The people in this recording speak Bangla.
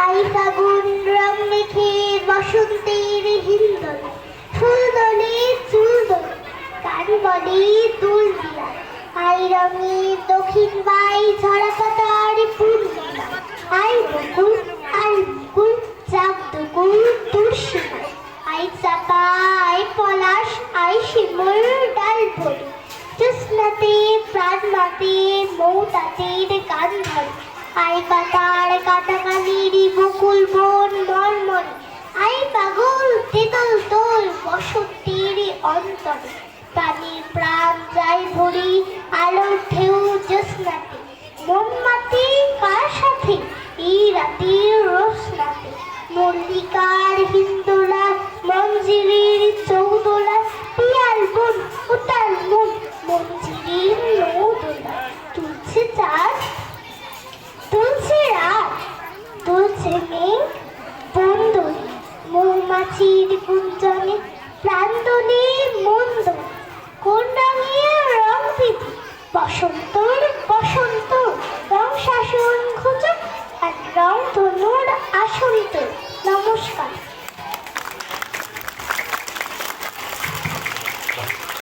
আই ফাগুন রং মেখে বসন্তের হিন্দোল ফুল দোলে চুল দোলে গান বলে দুল দিয়া আই রঙে দক্ষিণ বাই ঝরা পাতার ফুল দিয়া আই বকুল চাঁদ দুকুল তুলসী আই চাপা আই পলাশ আই শিমুল ডাল ভরি জ্যোৎস্নাতে প্রাণ মাতে মৌতাতের গান ধরে আই পাতার কাটাকালির বকুল বন মর্মরে আই পাগল তেতল তোল বসন্তের অন্তরে প্রাণীর প্রাণ যায় ভরি আলোর ঢেউ জ্যোৎস্নাতে মন মাতে কার সাথে এই রাতের রোশনাতে মল্লিকার হিন্দোলা মঞ্জিরির চৌদোলা পিয়াল বন উতাল মন মঞ্জিরির নৌদোলা তুলছে চাঁদ তুলছে রাত তুলছে মেঘ বন্দরে মৌমাছির গুঞ্জনে প্রান্তনে মন্দ কোন রঙের রং প্রীতি বসন্ত